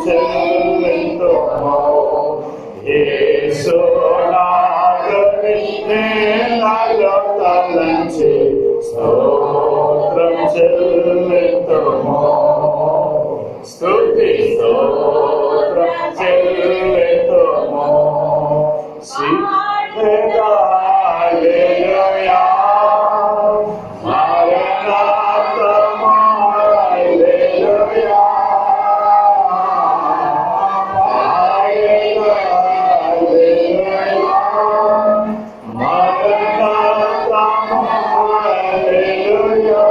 చెల్లింతుము. యేసు నాథుని నేలలో తలంచి స్తోత్రం చెల్లింతుము. స్తుతి స్తోత్రం చెల్లింతుము. హల్లెలూయా మారణాతమా హల్లెలూయా మారణాతమా హల్లెలూయా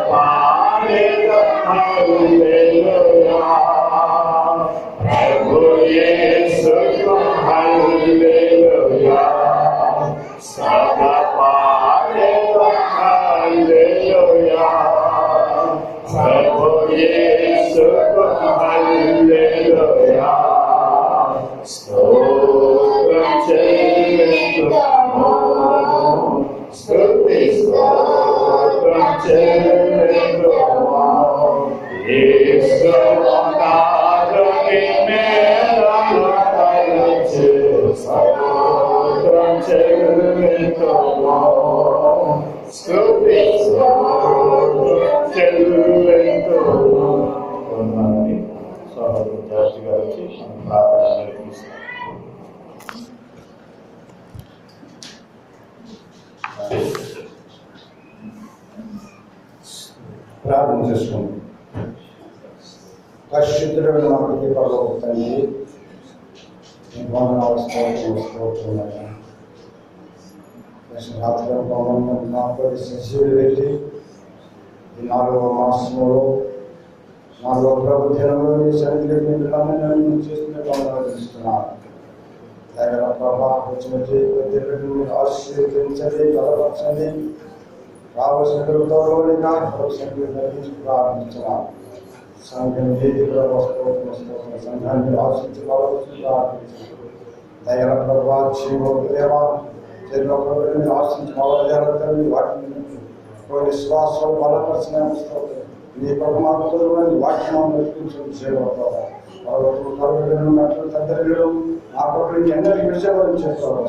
సదపాణిగా హల్లెలూయా ప్రభు యేసుకు హల్లెలూయా సదపాణిగా హల్లెలూయా ప్రభు యేసుకు హల్లెలూయా స్తోత్రం చెల్లింతుము. స్తుతి స్తోత్రం చెల్లింతుము. యేసు నాథుని నేలలో తలంచి స్తోత్రం చెల్లింతుము. స్తుతి స్తోత్రం చెల్లింతుము. కొంతమంది సోదరుడు జాతి గారు వచ్చి ప్రార్థన నడిపిస్తారు. ప్రార్థన చేసుకోండి. పరిశుద్ధుడైన మా ప్రతి పరలోక తండ్రి, మీ వందనాలు స్తోత్రములైన రాత్రి నాతో సజీవులు పెట్టి ఈ 4వ మాసంలో 4వ ప్రభు దినంలో మీ సన్నిధికి నన్ను చేస్తున్న వందనాలు దగ్గర ప్రభా వచ్చినట్టు ప్రతి బిడ్డను ఆశీర్వదించండి, బలపరచండి. రావాల్సిన గౌరవనిగా ప్రార్థించున్నాం. సంఘం కూడా వస్తున్న సంఘాన్ని ఆశించి ప్రార్థించారు. దగ్గర ప్రభా జీవోదేవా జన్మని ఆశించి జరుగుతుంది. వాటిని విశ్వాసం బలపరిచిన నీ ప్రభుత్వం వాక్యం నడిపించడం చేయబడతారు. తండ్రిలో నా ప్రభుత్వం ఎన్నటికీ విషయాలు చేస్తారు.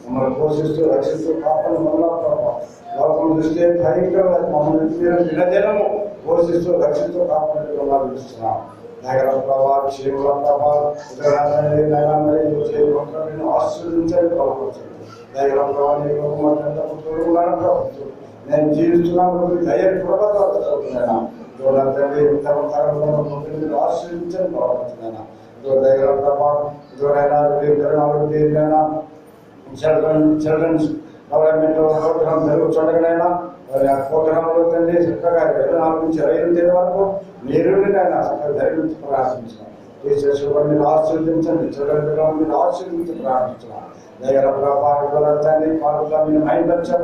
మమ్మల్ని పోషిస్తూ రక్షిస్తూ కాపాడు వల్ల ప్రభావ లోకం దృష్టి భయంకరమైన మమ్మల్ని దినదినము పోషిస్తూ రక్షిస్తూ కాపాడు వల్ల చూస్తున్నాం. నగర ప్రభావ జీవుల ప్రభావ ఆశీర్వదించండి, బలపరచండి. నగర ప్రభావ ప్రభుత్వం నేను జీవిస్తున్నాను దయ ప్రభావాలు తండ్రి ఆశీర్వించండి, బలపడుతున్నాయినా దగ్గర ప్రభావం చిల్డ్రన్స్ డెవలప్మెంట్ ప్రోగ్రామ్ జరుగుతుండగానైనా ప్రోగ్రాంలో తండ్రి చక్కగా 24 నుంచి 28 వరకు మీరు చక్కగా ధరించి ప్రార్థించాం. టీచర్స్ కూడా మీరు ఆశీర్వదించండి, చిల్డ్రన్ మీరు ఆశీర్వించి ప్రార్థించాం. దగ్గర ప్రభావం తండ్రి పాటలో మీరు మైండ్పరుస్తాం.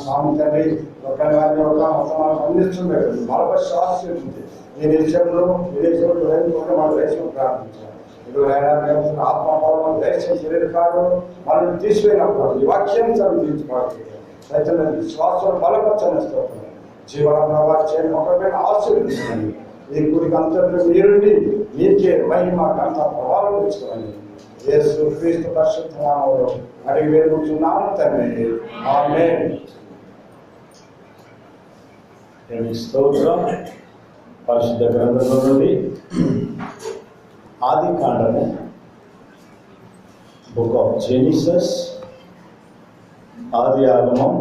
స్వామి తండ్రి ఒకరి వారిని ఒక మతమాలను అందిస్తుంది. బలపరిచి ఆశీర్వించి ఈ దేశంలో మన దేశం ప్రార్థించాలి. ఆత్మభావం దేశం శరీరకాలు మనం తీసిపోయినప్పుడు ఈ వాక్యం తీర్చుకోవాలి. రైతుల విశ్వాసం బలపరచని జీవన ప్రభావం ఒకరిపైన ఆశీర్వదించండి. ఈ గురికి అంతట్లో మీరుండి మీకే మహిమ గంట ప్రభావం తెచ్చుకోండి. యేసు క్రీస్తు పరిశుద్ధ నామములో అడిగి వేడుకుంటున్నాను తండ్రి, ఆమేన్. స్తోత్రం. పరిశుద్ధ గ్రంథంలో నుండి ఆది కాండము బుక్ ఆఫ్ జెనిసిస్ ఆది ఆగమం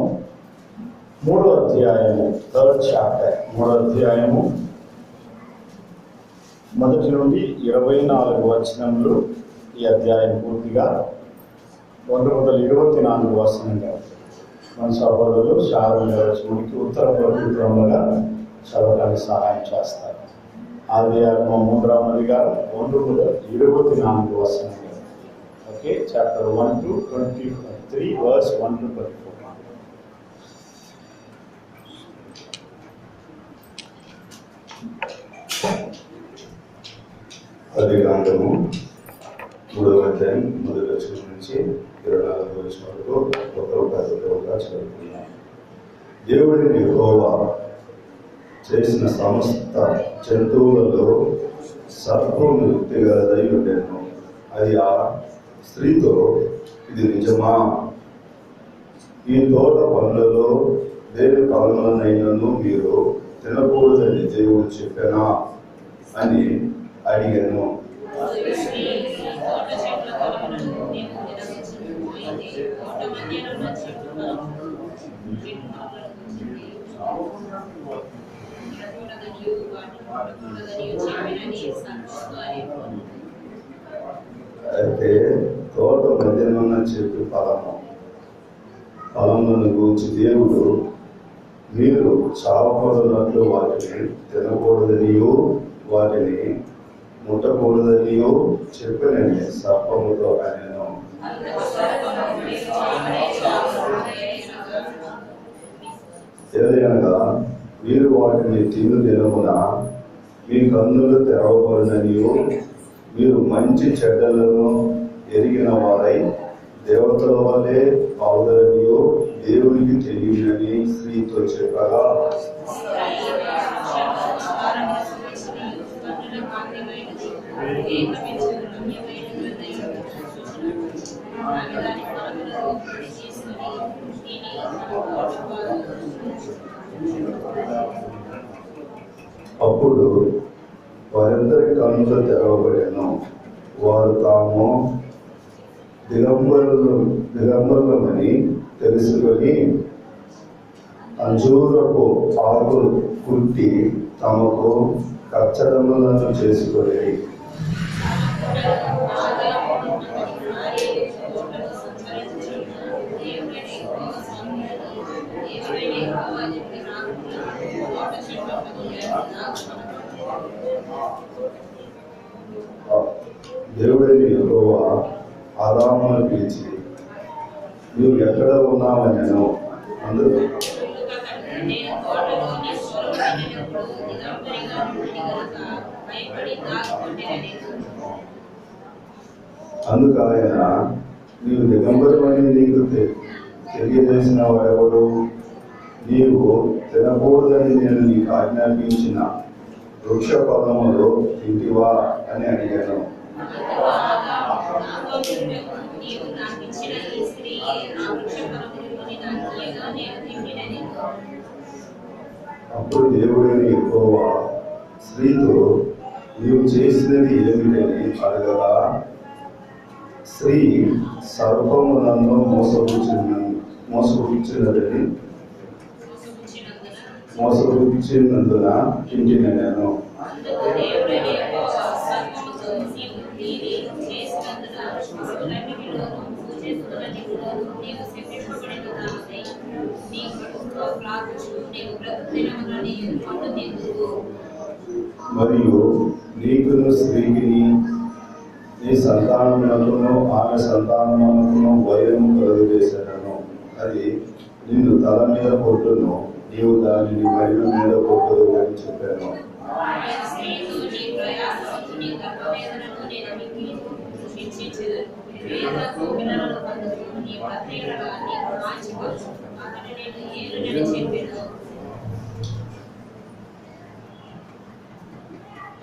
3వ అధ్యాయము 3rd చాప్టర్ 3వ అధ్యాయము 1 నుండి 24 వచనములు. ఈ అధ్యాయం పూర్తిగా 1 మొదలు 24 వచనంగా మన సహోదరులు శారీరకి ఉత్తర పవిత్రముగా చదవడానికి సహాయం చేస్తారు. ఆది ఆగమం 3వ అధ్యాయం 1 మొదలు 24 వచనంగా. Okay, chapter 1 to 23 verse 1 to 24. ఆది కాండము 3వ అధ్యాయం 1వ వచనం నుంచి 24వ వచనం వరకు ఒక్కొక్క చదువుతున్నాం. దేవుడిని యెహోవా చేసిన సమస్త జంతువులలో సర్పము యుక్తిగలదై ఉండెను. అది ఆ స్త్రీతో, ఇది నిజమా? ఈ తోట పండ్లలో దేని ఫలములనైనను మీరు తినకూడదని దేవుడు చెప్పానా అని అడిగాను. అయితే తోట మధ్యనున్న చెట్టు ఫలములను గూర్చి దేవుడు మీరు చావకూడనట్లు వాటిని తినకూడదనియో వాటిని ముట్టకూడదనియో చెప్పినని సర్పముతో అనెను. ఏదైనా మీరు వాటిని తిను దినమున మీ కన్నులు తెరవబడిననియో మీరు మంచి చెడ్డలను ఎరిగిన వారై దేవతల వల్లే అవుదరనియో దేవునికి తెలియనని స్త్రీతో చెప్పగా, అప్పుడు వారిద్దరి కన్నులు తెరవబడెను. వారు తాము దిగంబరులమని తెలుసుకొని అంజూరపు ఆకులు కుట్టి తమకు కచ్చడములను చేసుకొని దేవుడైన యెహోవా ఆదామును పిలిచి, నువ్వు ఎక్కడ ఉన్నావనెను. అందుకు ఆయన, నీవు దిగంబరమని నీకు తెలియజేసిన వాడెవడు? నీవు తినకూడదని నేను నీకు ఆజ్ఞాపించిన వృక్ష ఫలములు తింటివా అని అడిగాను. అప్పుడు దేవుడైన యెహోవా స్త్రీతో, నీవు చేసినది ఏమిటని అడగగా, స్త్రీ సర్పము నన్ను మోసపుచ్చినందున తింటిన నేను. మరియు నీకును స్త్రీకిని నీ సంతానమునకును ఆమె సంతానమునకును భయము కలుగజేశాను. అది నిన్ను తల మీద కొట్టును, నీవు దానిని మహిమ మీద కొట్టుదు అని చెప్పాను.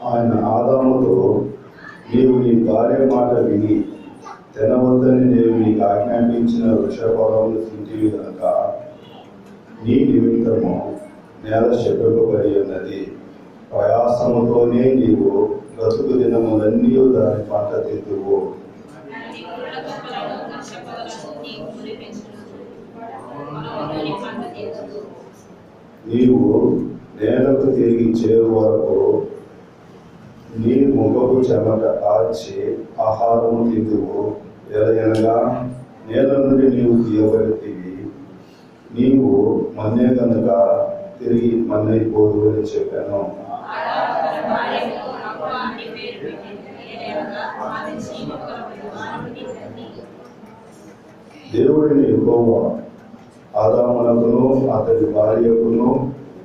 ఆయన ఆదాముతో, నీవు నీ భార్య మాట విని తినవద్దని నేను నీకు ఆజ్ఞాపించిన వృక్షఫలములు తింటివి కనుక నీ నిమిత్తము నేల శపింపబడి ఉన్నది. ప్రయాసముతోనే నీవు బ్రతుకు దినములన్నీ దాని పంట తిందువు. నీవు నేలకు తిరిగి చేరు వరకు నీ ముఖపు చెమట కాల్చి ఆహారము తిందువు. ఎలాగనగా నేల నుండి నీవు తీయబడితివి, నీవు మన్నే కనుక తిరిగి మన్నైపోదు అని చెప్పాను. దేవుడిని యెహోవా ఆదామునకును అతడి భార్యకును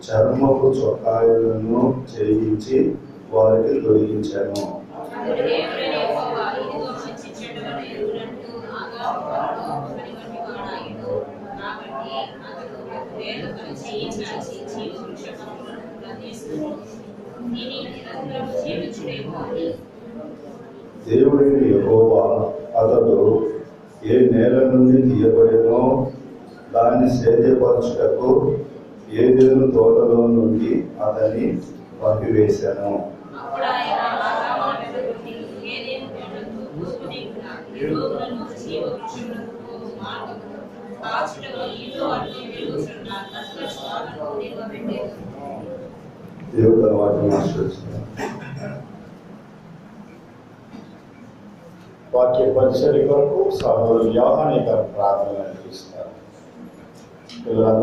చర్మపు చొక్కాయలను చేయించి వారికి తొలగించాను. దేవుడైన యెహోవా అతడు ఏ నేల నుండి తీయబడినో దాన్ని సేద్యపరచుటకు ఏదెను తోటలో నుండి అతన్ని పంపివేశాను. దేవుడు తన వాక్యం ఆశీర్వదిస్తున్నాడు. వాక్య పరిచర్య కొరకు సహోదరులు యోహాని గారు ప్రార్థన అందిస్తారు.